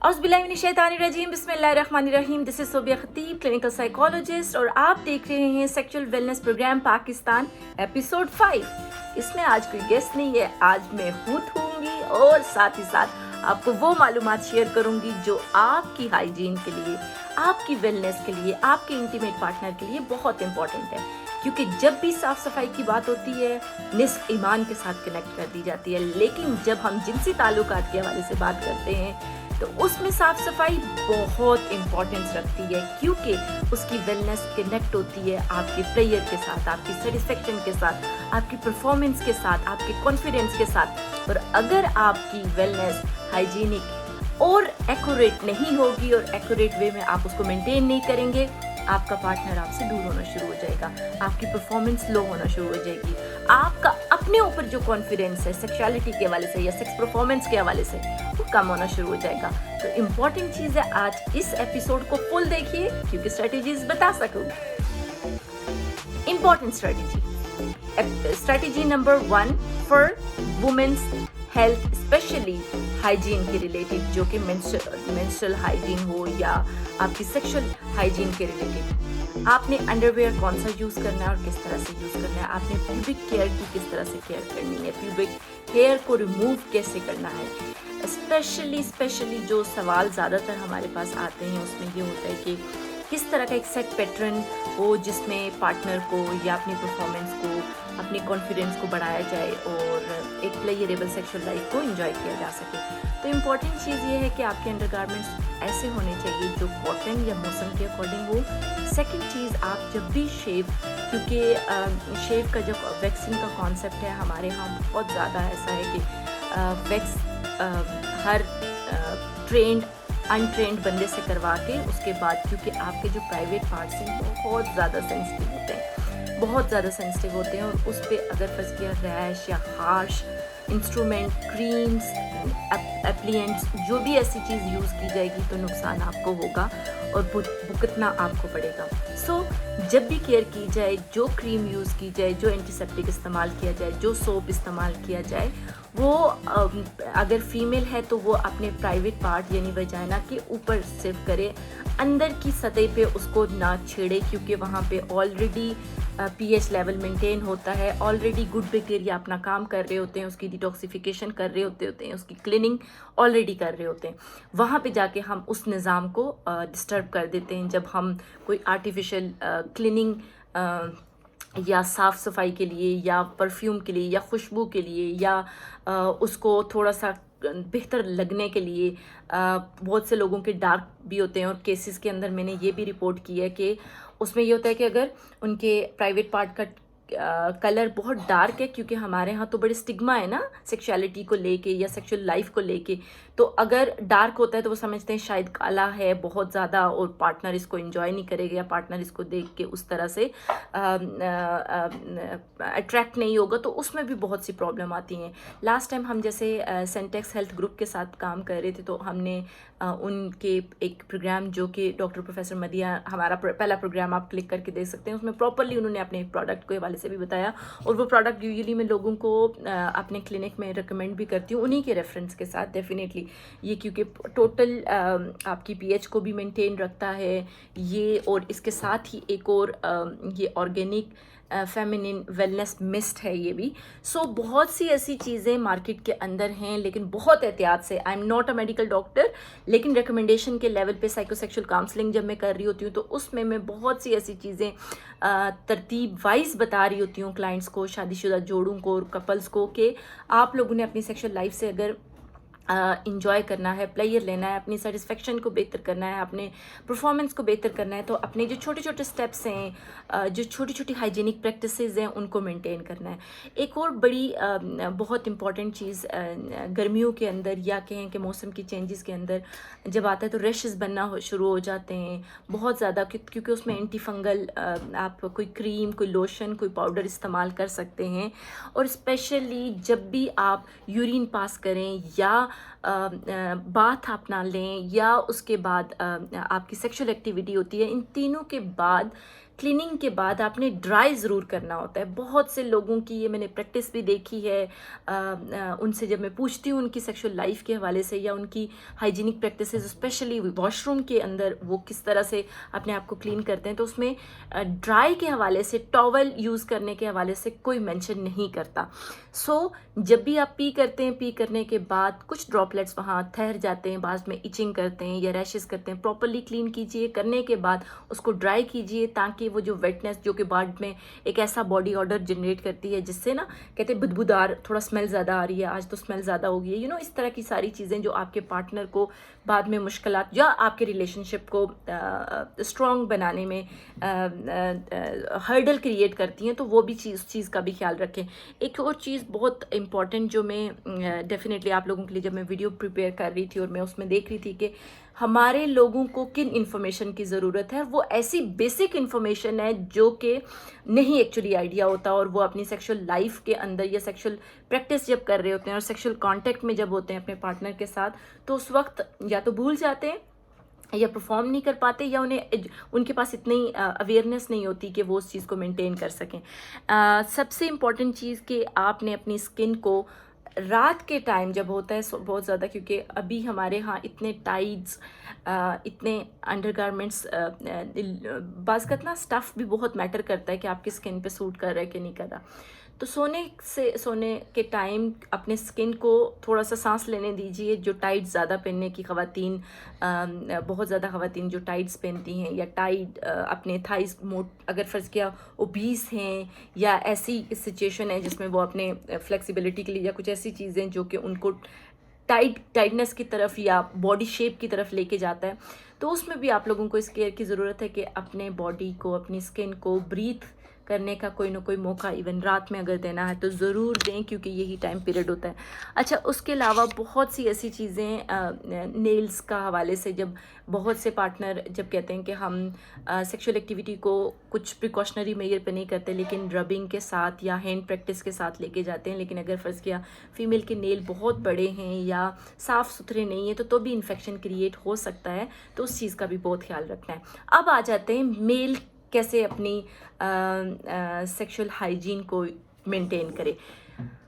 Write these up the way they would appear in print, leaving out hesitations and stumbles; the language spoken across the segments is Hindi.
औज़ुबिल्लाहिमिनश्शैतानिर्रजीम बिस्मिल्लाहिर्रहमानिर्रहीम। This is Sobia Khateeb, clinical psychologist, और आप देख रहे हैं sexual wellness programme Pakistan episode 5। इसमें आज कोई गेस्ट नहीं है, आज मैं खुद होंगी और साथ ही साथ आपको वो मालूमात शेयर करूंगी जो आपकी हाइजीन के लिए, आपकी वेलनेस के लिए, आपके इंटीमेट पार्टनर के लिए बहुत इंपॉर्टेंट है। क्योंकि जब भी साफ सफाई की बात होती है निस्फ ईमान के साथ कनेक्ट कर दी जाती है, लेकिन जब हम जिनसी ताल्लुकात के हवाले से बात करते हैं तो उसमें साफ सफाई बहुत इम्पोर्टेंस रखती है, क्योंकि उसकी वेलनेस कनेक्ट होती है आपके प्रेयर के साथ, आपकी सेटिस्फेक्शन के साथ, आपकी परफॉर्मेंस के साथ, आपके कॉन्फिडेंस के साथ। और अगर आपकी वेलनेस हाइजीनिक और एक्यूरेट नहीं होगी और एक्यूरेट वे में आप उसको मेंटेन नहीं करेंगे, आपका पार्टनर आपसे दूर होना शुरू हो जाएगा, आपकी परफॉर्मेंस लो होना शुरू हो जाएगी, आपका अपने ऊपर जो कॉन्फिडेंस है सेक्सुअलिटी के हवाले से या सेक्स परफॉर्मेंस के हवाले से वो कम होना शुरू हो जाएगा। तो इम्पॉर्टेंट चीज़ है, आज इस एपिसोड को फुल देखिए क्योंकि स्ट्रेटेजीज बता सकूंगी। Important strategy number 1 for women's health, specially hygiene के रिलेटेड, जो कि मेंस्ट्रुअल हाइजीन हो या आपकी सेक्सुअल हाइजीन के रिलेटेड। आपने अंडरवेयर कौन सा यूज़ करना है और किस तरह से यूज़ करना है, आपने प्यूबिक केयर की किस तरह से केयर करनी है, प्यूबिक हेयर को रिमूव कैसे करना है। स्पेशली जो सवाल ज़्यादातर हमारे पास आते हैं उसमें ये होता है कि किस तरह का एक सेट पैटर्न हो जिसमें पार्टनर को या अपनी परफॉर्मेंस को, अपने कॉन्फिडेंस को बढ़ाया जाए और एक प्लेयरेबल सेक्सुअल लाइफ को एंजॉय किया जा सके। तो इम्पॉर्टेंट चीज़ ये है कि आपके अंडरगारमेंट्स ऐसे होने चाहिए जो कॉटन या मौसम के अकॉर्डिंग हो। सेकंड चीज़, आप जब भी शेव, क्योंकि शेव का जो वैक्सिंग का कॉन्सेप्ट है हमारे यहाँ बहुत ज़्यादा ऐसा है कि वैक्स हर ट्रेंड अनट्रेंड बंदे से करवा के उसके बाद, क्योंकि आपके जो प्राइवेट पार्ट्स हैं बहुत ज़्यादा सेंसिटिव होते हैं, बहुत ज़्यादा सेंसिटिव होते हैं, और उस पर अगर फंस गया रैश या हार्श इंस्ट्रूमेंट, क्रीम्स, एप्लियंट्स, जो भी ऐसी चीज़ यूज़ की जाएगी तो नुकसान आपको होगा और भुगतना आपको पड़ेगा। सो जब भी केयर की जाए, जो क्रीम यूज़ की जाए, जो एंटीसेप्टिक इस्तेमाल किया जाए, जो सोप इस्तेमाल किया जाए, वो अगर फीमेल है तो वो अपने प्राइवेट पार्ट यानी वजाइना के ऊपर सिर्फ करे, अंदर की सतह पे उसको ना छेड़े, क्योंकि वहाँ पे ऑलरेडी पीएच लेवल मेंटेन होता है, ऑलरेडी गुड बैक्टीरिया अपना काम कर रहे होते हैं, उसकी डिटॉक्सिफिकेशन कर रहे होते हैं, उसकी क्लीनिंग ऑलरेडी कर रहे होते हैं। वहाँ पे जाके हम उस निज़ाम को डिस्टर्ब कर देते हैं जब हम कोई आर्टिफिशियल क्लीनिंग या साफ़ सफाई के लिए या परफ्यूम के लिए या खुशबू के लिए या उसको थोड़ा सा बेहतर लगने के लिए, बहुत से लोगों के डार्क भी होते हैं और केसेस के अंदर मैंने ये भी रिपोर्ट की है कि उसमें ये होता है कि अगर उनके प्राइवेट पार्ट का कलर बहुत डार्क है, क्योंकि हमारे यहाँ तो बड़े स्टिग्मा है ना सेक्सुअलिटी को लेके या सेक्सुअल लाइफ को लेके, तो अगर डार्क होता है तो वो समझते हैं शायद काला है बहुत ज़्यादा और पार्टनर इसको एंजॉय नहीं करेगा या पार्टनर इसको देख के उस तरह से अट्रैक्ट नहीं होगा, तो उसमें भी बहुत सी प्रॉब्लम आती हैं। लास्ट टाइम हम जैसे सेंटेक्स हेल्थ ग्रुप के साथ काम कर रहे थे तो हमने उनके एक प्रोग्राम जो कि डॉक्टर प्रोफेसर मदिया, हमारा पहला प्रोग्राम आप क्लिक करके देख सकते हैं, उसमें प्रॉपरली उन्होंने अपने प्रोडक्ट के हवाले से भी बताया, और वो प्रोडक्ट यूजुअली मैं लोगों को अपने क्लिनिक में रिकमेंड भी करती हूँ उन्हीं के रेफरेंस के साथ डेफिनेटली ये, क्योंकि टोटल आपकी पीएच को भी मेंटेन रखता है ये, और इसके साथ ही एक और ये ऑर्गेनिक फेमिनिन वेलनेस मिस्ट है ये भी। सो बहुत सी ऐसी चीज़ें मार्केट के अंदर हैं, लेकिन बहुत एहतियात से, I am not a medical doctor, लेकिन रिकमेंडेशन के लेवल पे साइकोसेक्सुअल काउंसलिंग जब मैं कर रही होती हूँ तो उसमें मैं बहुत सी ऐसी चीज़ें तरतीब वाइज बता रही होती हूँ क्लाइंट्स को, शादीशुदा जोड़ों को और कपल्स को, कि आप लोगों ने अपनी सेक्सुअल लाइफ से अगर इंजॉय करना है, प्लेयर लेना है, अपनी सेटिस्फेक्शन को बेहतर करना है, अपने परफॉर्मेंस को बेहतर करना है, तो अपने जो छोटे छोटे स्टेप्स हैं, जो छोटी छोटी हाइजीनिक प्रैक्टिसेस हैं, उनको मेंटेन करना है। एक और बड़ी बहुत इंपॉर्टेंट चीज़ गर्मियों के अंदर या कहें कि मौसम की चेंजेस के अंदर जब आता है तो रैशेस बनना शुरू हो जाते हैं बहुत ज़्यादा, क्योंकि उसमें एंटी फंगल आप कोई क्रीम, कोई लोशन, कोई पाउडर इस्तेमाल कर सकते हैं। और स्पेशली जब भी आप यूरिन पास करें या बाथ आप ना लें या उसके बाद आपकी सेक्सुअल एक्टिविटी होती है, इन तीनों के बाद क्लीनिंग के बाद आपने ड्राई ज़रूर करना होता है। बहुत से लोगों की ये मैंने प्रैक्टिस भी देखी है। उनसे जब मैं पूछती हूँ उनकी सेक्सुअल लाइफ के हवाले से या उनकी हाइजीनिक प्रैक्टिसेस, स्पेशली वॉशरूम के अंदर वो किस तरह से अपने आप को क्लीन करते हैं, तो उसमें ड्राई के हवाले से, टॉवल यूज़ करने के हवाले से कोई मेंशन नहीं करता। सो जब भी आप पी करते हैं, पी करने के बाद कुछ ड्रॉपलेट्स वहाँ ठहर जाते हैं, बाद में इचिंग करते हैं या रैशेस करते हैं, प्रॉपरली क्लीन कीजिए। करने के बाद उसको ड्राई कीजिए ताकि वो जो वेटनेस जो कि बाद में एक ऐसा बॉडी ऑर्डर जनरेट करती है जिससे ना कहते हैं बदबूदार, थोड़ा स्मेल ज़्यादा आ रही है, आज तो स्मेल ज़्यादा हो गई है, इस तरह की सारी चीज़ें जो आपके पार्टनर को बाद में मुश्किलात या आपके रिलेशनशिप को स्ट्रॉन्ग बनाने में हर्डल क्रिएट करती हैं, तो वो भी चीज़ का भी ख्याल रखें। एक और चीज़ बहुत इंपॉर्टेंट जो मैं डेफिनेटली आप लोगों के लिए जब मैं वीडियो प्रिपेयर कर रही थी और मैं उसमें देख रही थी कि हमारे लोगों को किन इन्फॉर्मेशन की ज़रूरत है, वो ऐसी बेसिक इन्फॉर्मेशन है जो कि नहीं एक्चुअली आइडिया होता, और वो अपनी सेक्सुअल लाइफ के अंदर या सेक्सुअल प्रैक्टिस जब कर रहे होते हैं और सेक्सुअल कांटेक्ट में जब होते हैं अपने पार्टनर के साथ, तो उस वक्त या तो भूल जाते हैं या परफॉर्म नहीं कर पाते, या उनके पास इतनी अवेयरनेस नहीं होती कि वो उस चीज़ को मेंटेन कर सकें। सबसे इम्पॉर्टेंट चीज़ कि आपने अपनी स्किन को रात के टाइम जब होता है बहुत ज़्यादा, क्योंकि अभी हमारे यहाँ इतने टाइड्स, इतने अंडरगारमेंट्स, बाज़ ना स्टफ़ भी बहुत मैटर करता है कि आपकी स्किन पे सूट कर रहा है कि नहीं कर रहा। तो सोने के टाइम अपने स्किन को थोड़ा सा सांस लेने दीजिए। जो टाइट ज़्यादा पहनने की ख़वातीन, बहुत ज़्यादा ख़वातीन जो टाइट्स पहनती हैं या टाइट अपने थाइस मोट, अगर फ़र्ज़ किया ओबीस हैं या ऐसी सिचुएशन है जिसमें वो अपने फ्लेक्सिबिलिटी के लिए या कुछ ऐसी चीज़ें जो कि उनको टाइटनेस की तरफ या बॉडी शेप की तरफ लेके जाता है, तो उसमें भी आप लोगों को इस केयर की ज़रूरत है कि अपने बॉडी को, अपनी स्किन को ब्रीथ करने का कोई ना कोई मौका इवन रात में अगर देना है तो ज़रूर दें, क्योंकि यही टाइम पीरियड होता है। अच्छा, उसके अलावा बहुत सी ऐसी चीज़ें नेल्स का हवाले से, जब बहुत से पार्टनर जब कहते हैं कि हम सेक्सुअल एक्टिविटी को कुछ प्रिकॉशनरी मेजर पे नहीं करते लेकिन रबिंग के साथ या हैंड प्रैक्टिस के साथ लेके जाते हैं, लेकिन अगर फ़र्ज़ किया फीमेल के नेल बहुत बड़े हैं या साफ़ सुथरे नहीं हैं तो भी इन्फेक्शन क्रिएट हो सकता है, तो उस चीज़ का भी बहुत ख्याल रखना है। अब आ जाते हैं मेल कैसे अपनी सेक्सुअल हाइजीन को मेंटेन करे।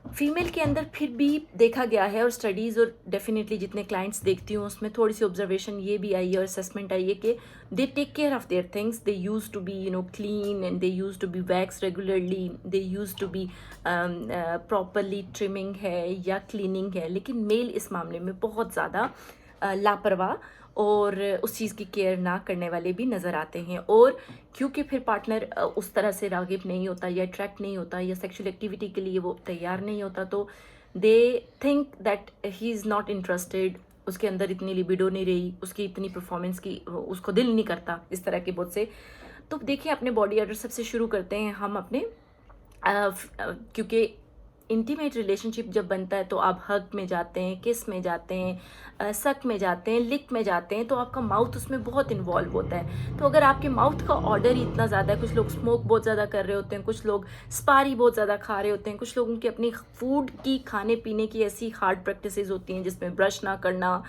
फीमेल के अंदर फिर भी देखा गया है, और स्टडीज़ और डेफिनेटली जितने क्लाइंट्स देखती हूँ उसमें थोड़ी सी ऑब्जर्वेशन ये भी आई है और असेसमेंट आई है कि they take care of their things, they use to be clean and they use to be wax regularly, they use to be properly trimming है या क्लीनिंग है, लेकिन मेल इस मामले में बहुत ज़्यादा लापरवाह और उस चीज़ की केयर ना करने वाले भी नज़र आते हैं। और क्योंकि फिर पार्टनर उस तरह से राग़िब नहीं होता या अट्रैक्ट नहीं होता या सेक्सुअल एक्टिविटी के लिए वो तैयार नहीं होता, तो they think that he is not interested, उसके अंदर इतनी लिबिडो नहीं रही, उसकी इतनी परफॉर्मेंस की उसको दिल नहीं करता, इस तरह के बहुत से। तो देखिए, अपने बॉडी ऑर्डर सबसे शुरू करते हैं हम अपने क्योंकि इंटीमेट रिलेशनशिप जब बनता है तो आप हग में जाते हैं, किस में जाते हैं, सक में जाते हैं, लिक में जाते हैं, तो आपका माउथ उसमें बहुत इन्वॉल्व होता है। तो अगर आपके माउथ का ऑर्डर ही इतना ज़्यादा है, कुछ लोग स्मोक बहुत ज़्यादा कर रहे होते हैं, कुछ लोग स्पारी बहुत ज़्यादा खा रहे होते हैं, कुछ लोगों की अपनी फूड की, खाने पीने की ऐसी हार्ड प्रैक्टिसेस होती हैं जिसमें ब्रश ना करना,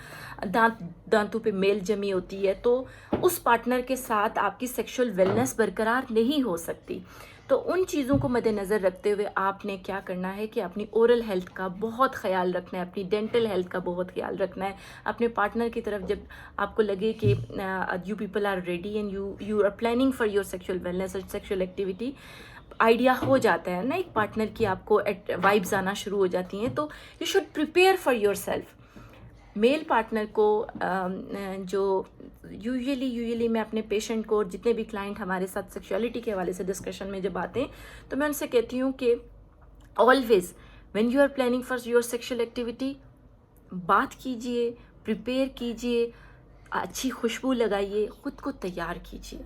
दांतों पे मेल जमी होती है, तो उस पार्टनर के साथ आपकी सेक्शुअल वेलनेस बरकरार नहीं हो सकती। तो उन चीज़ों को मद्देनज़र रखते हुए आपने क्या करना है कि अपनी ओरल हेल्थ का बहुत ख्याल रखना है, अपनी डेंटल हेल्थ का बहुत ख्याल रखना है। अपने पार्टनर की तरफ जब आपको लगे कि you people are ready and you are planning for your sexual wellness और सेक्शुअल एक्टिविटी, आइडिया हो जाता है ना एक पार्टनर की, आपको वाइब्स आना शुरू हो जाती हैं, तो you should prepare for your self. Male partner को जो यूजुअली मैं अपने पेशेंट को और जितने भी क्लाइंट हमारे साथ सेक्सुअलिटी के हवाले से डिस्कशन में जब आते हैं तो मैं उनसे कहती हूँ कि always when you are planning for your sexual activity, बात कीजिए, प्रिपेयर कीजिए, अच्छी खुशबू लगाइए, ख़ुद को तैयार कीजिए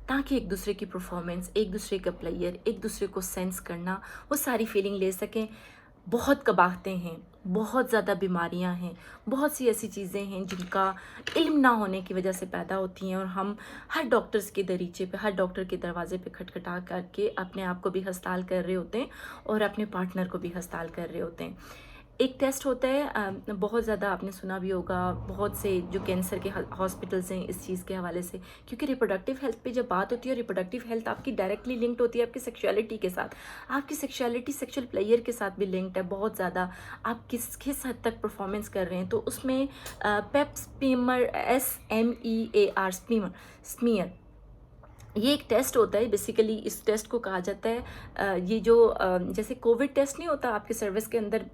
ताकि एक दूसरे की परफॉर्मेंस, एक दूसरे का प्लेयर, एक दूसरे को सेंस करना, वो सारी फीलिंग ले सकें। बहुत कबाहतें हैं, बहुत ज़्यादा बीमारियां हैं, बहुत सी ऐसी चीज़ें हैं जिनका इल्म ना होने की वजह से पैदा होती हैं, और हम हर डॉक्टर्स के दरीचे पे, हर डॉक्टर के दरवाजे पे खटखटा करके अपने आप को भी हस्ताल कर रहे होते हैं और अपने पार्टनर को भी हस्ताल कर रहे होते हैं। एक टेस्ट होता है बहुत ज़्यादा आपने सुना भी होगा, बहुत से जो कैंसर के हॉस्पिटल्स हैं इस चीज़ के हवाले से, क्योंकि रिप्रोडक्टिव हेल्थ पे जब बात होती है, रिप्रोडक्टिव हेल्थ आपकी डायरेक्टली लिंक्ड होती है आपकी सेक्सुअलिटी के साथ। आपकी सेक्सुअलिटी सेक्सुअल प्लेयर के साथ भी लिंक्ड है बहुत ज़्यादा। आप किस हद तक परफॉर्मेंस कर रहे हैं, तो उसमें पेप स्मीयर, SMEAR स्मीयर, ये एक टेस्ट होता है। बेसिकली इस टेस्ट को कहा जाता है ये जो जैसे कोविड टेस्ट नहीं होता, आपके सर्विस के अंदर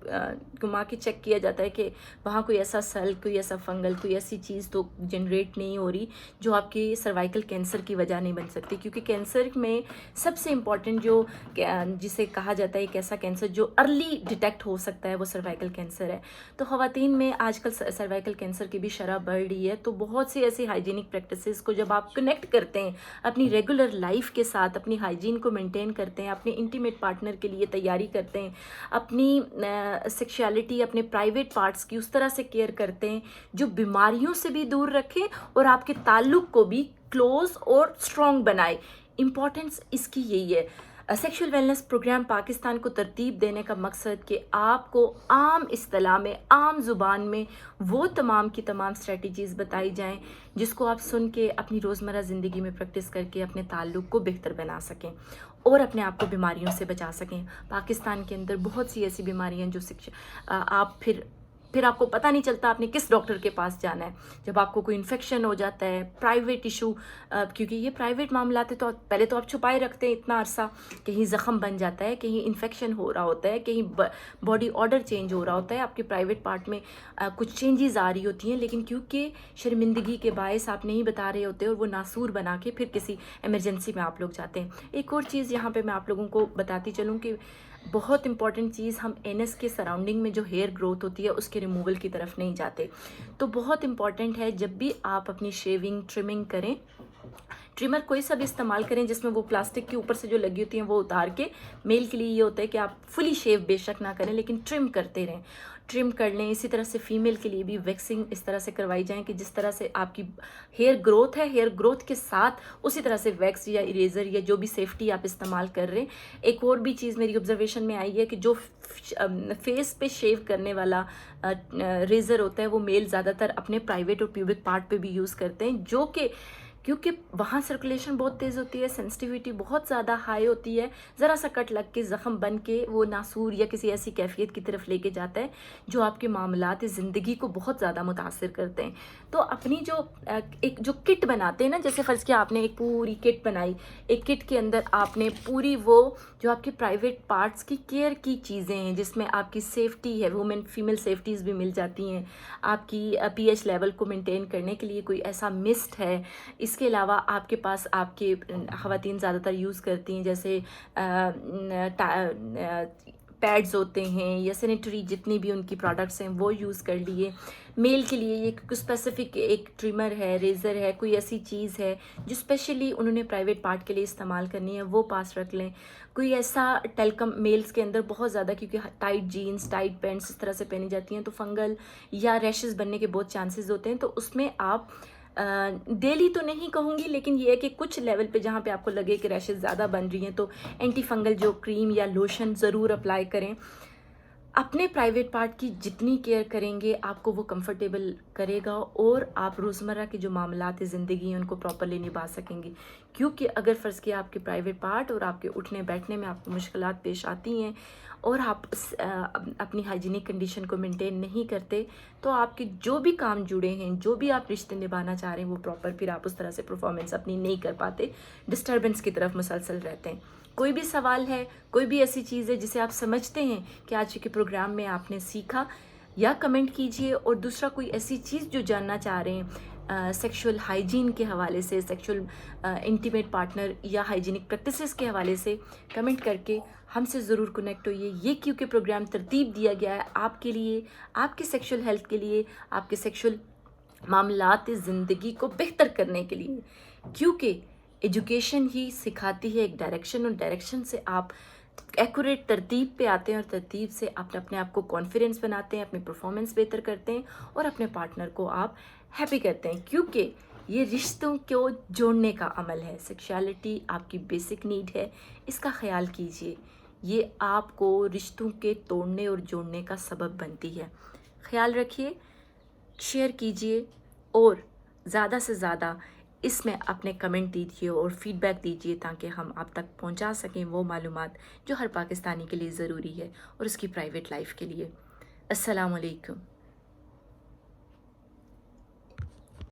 घुमा के चेक किया जाता है कि वहाँ कोई ऐसा सेल, कोई ऐसा फंगल, कोई ऐसी चीज़ तो जनरेट नहीं हो रही जो आपकी सर्वाइकल कैंसर की वजह नहीं बन सकती। क्योंकि कैंसर में सबसे इम्पॉर्टेंट जो जिसे कहा जाता है एक ऐसा कैंसर जो अर्ली डिटेक्ट हो सकता है, वो सर्वाइकल कैंसर है। तो ख़वातीन में आजकल सर्वाइकल कैंसर की भी शरह बढ़ रही है। तो बहुत सी ऐसी हाइजीनिक प्रैक्टिसेस को जब आप कनेक्ट करते हैं अपनी रेगुलर लाइफ के साथ, अपनी हाइजीन को मेंटेन करते हैं, अपने इंटीमेट पार्टनर के लिए तैयारी करते हैं, अपनी सेक्सुअलिटी, अपने प्राइवेट पार्ट्स की उस तरह से केयर करते हैं जो बीमारियों से भी दूर रखे और आपके ताल्लुक को भी क्लोज और स्ट्रॉन्ग बनाए। इम्पॉर्टेंस इसकी यही है। सेक्सुअल वेलनेस प्रोग्राम पाकिस्तान को तरतीब देने का मकसद कि आपको आम इस्तिलाह में, आम ज़ुबान में वो तमाम की तमाम स्ट्रेटजीज़ बताई जाएं जिसको आप सुन के अपनी रोज़मर्रा ज़िंदगी में प्रैक्टिस करके अपने ताल्लुक़ को बेहतर बना सकें और अपने आप को बीमारियों से बचा सकें। पाकिस्तान के अंदर बहुत सी ऐसी बीमारियां जो आप फिर आपको पता नहीं चलता आपने किस डॉक्टर के पास जाना है। जब आपको कोई इन्फेक्शन हो जाता है, प्राइवेट इशू, क्योंकि ये प्राइवेट मामला है, तो पहले तो आप छुपाए रखते हैं इतना अरसा, कहीं ज़ख़म बन जाता है, कहीं इन्फेक्शन हो रहा होता है, कहीं बॉडी ऑर्डर चेंज हो रहा होता है, आपके प्राइवेट पार्ट में कुछ चेंजेस आ रही होती हैं, लेकिन क्योंकि शर्मिंदगी के बायस आप नहीं बता रहे होते और वो नासूर बना के फिर किसी एमरजेंसी में आप लोग जाते हैं। एक और चीज़ यहाँ पर मैं आप लोगों को बताती चलूँ कि बहुत इंपॉर्टेंट चीज़, हम एनएस के सराउंडिंग में जो हेयर ग्रोथ होती है उसके रिमूवल की तरफ नहीं जाते। तो बहुत इंपॉर्टेंट है जब भी आप अपनी शेविंग, ट्रिमिंग करें, ट्रिमर कोई सा भी इस्तेमाल करें जिसमें वो प्लास्टिक के ऊपर से जो लगी होती हैं वो उतार के। मेल के लिए ये होता है कि आप फुली शेव बेशक ना करें लेकिन ट्रिम करते रहें, ट्रिम कर लें। इसी तरह से फीमेल के लिए भी वैक्सिंग इस तरह से करवाई जाए कि जिस तरह से आपकी हेयर ग्रोथ है, हेयर ग्रोथ के साथ उसी तरह से वैक्स या इरेज़र या जो भी सेफ्टी आप इस्तेमाल कर रहे हैं। एक और भी चीज़ मेरी ऑब्जर्वेशन में आई है कि जो फेस पे शेव करने वाला रेज़र होता है वो मेल ज़्यादातर अपने प्राइवेट और प्यूबिक पार्ट पे भी यूज़ करते हैं, जो कि क्योंकि वहाँ सर्कुलेशन बहुत तेज़ होती है, सेंसिटिविटी बहुत ज़्यादा हाई होती है, ज़रा सा कट लग के ज़ख़म बन के वो नासूर या किसी ऐसी कैफियत की तरफ लेके जाता है जो आपके मामलात ज़िंदगी को बहुत ज़्यादा मुतासिर करते हैं। तो अपनी जो एक जो किट बनाते हैं ना, जैसे फ़र्ज़ किया आपने एक पूरी किट बनाई, एक किट के अंदर आपने पूरी वो जो आपके प्राइवेट पार्ट्स की केयर की चीज़ें हैं जिसमें आपकी सेफ्टी है, वुमेन फीमेल सेफ्टीज़ भी मिल जाती हैं, आपकी पीएच लेवल को मेंटेन करने के लिए कोई ऐसा मिस्ट है। इसके अलावा आपके पास आपके ख़वातीन ज़्यादातर यूज़ करती हैं जैसे पैड्स होते हैं या सैनिटरी जितनी भी उनकी प्रोडक्ट्स हैं वो यूज़ कर लिए। मेल के लिए ये स्पेसिफिक एक ट्रिमर है, रेज़र है, कोई ऐसी चीज़ है जो स्पेशली उन्होंने प्राइवेट पार्ट के लिए इस्तेमाल करनी है वो पास रख लें। कोई ऐसा टेल्कम, मेल्स के अंदर बहुत ज़्यादा क्योंकि टाइट जीन्स, टाइट पैंट्स इस तरह से पहनी जाती हैं तो फंगल या रैशेस बनने के बहुत चांसेस होते हैं। तो उसमें आप डेली तो नहीं कहूँगी लेकिन ये है कि कुछ लेवल पे जहाँ पे आपको लगे कि रैशेस ज़्यादा बन रही हैं तो एंटी फंगल जो क्रीम या लोशन ज़रूर अप्लाई करें। अपने प्राइवेट पार्ट की जितनी केयर करेंगे आपको वो कंफर्टेबल करेगा और आप रोज़मर्रा के जो मामलात ज़िंदगी हैं उनको प्रॉपरली निभा सकेंगे। क्योंकि अगर फ़र्ज़ किया आपके प्राइवेट पार्ट और आपके उठने बैठने में आपको मुश्किलात पेश आती हैं और आप अपनी हाइजीनिक कंडीशन को मेंटेन नहीं करते तो आपके जो भी काम जुड़े हैं, जो भी आप रिश्ते निभाना चाह रहे हैं वो प्रॉपर फिर आप उस तरह से परफॉर्मेंस अपनी नहीं कर पाते, डिस्टर्बेंस की तरफ मुसलसल रहते हैं। कोई भी सवाल है, कोई भी ऐसी चीज़ है जिसे आप समझते हैं कि आज के प्रोग्राम में आपने सीखा, या कमेंट कीजिए। और दूसरा कोई ऐसी चीज़ जो जानना चाह रहे हैं सेक्सुअल हाइजीन के हवाले से, सेक्सुअल इंटीमेट पार्टनर या हाइजीनिक प्रैक्टिसेस के हवाले से, कमेंट करके हमसे ज़रूर कनेक्ट होइए। ये क्योंकि प्रोग्राम तरतीब दिया गया है आपके लिए, आपके सेक्सुअल हेल्थ के लिए, आपके सेक्सुअल मामलात ज़िंदगी को बेहतर करने के लिए, क्योंकि एजुकेशन ही सिखाती है एक डायरेक्शन और डायरेक्शन से आप एक्यूरेट तरतीब पे आते हैं और तरतीब से आप अपने आप को कॉन्फिडेंस बनाते हैं, अपनी परफॉर्मेंस बेहतर करते हैं और अपने पार्टनर को आप हैप्पी करते हैं। क्योंकि ये रिश्तों को जोड़ने का अमल है। सेक्सुअलिटी आपकी बेसिक नीड है, इसका ख्याल कीजिए। ये आपको रिश्तों के तोड़ने और जोड़ने का सबब बनती है। ख्याल रखिए, शेयर कीजिए और ज़्यादा से ज़्यादा इसमें अपने कमेंट दीजिए और फीडबैक दीजिए ताकि हम आप तक पहुंचा सकें वो मालूमात जो हर पाकिस्तानी के लिए ज़रूरी है और उसकी प्राइवेट लाइफ के लिए। अस्सलाम वालेकुम।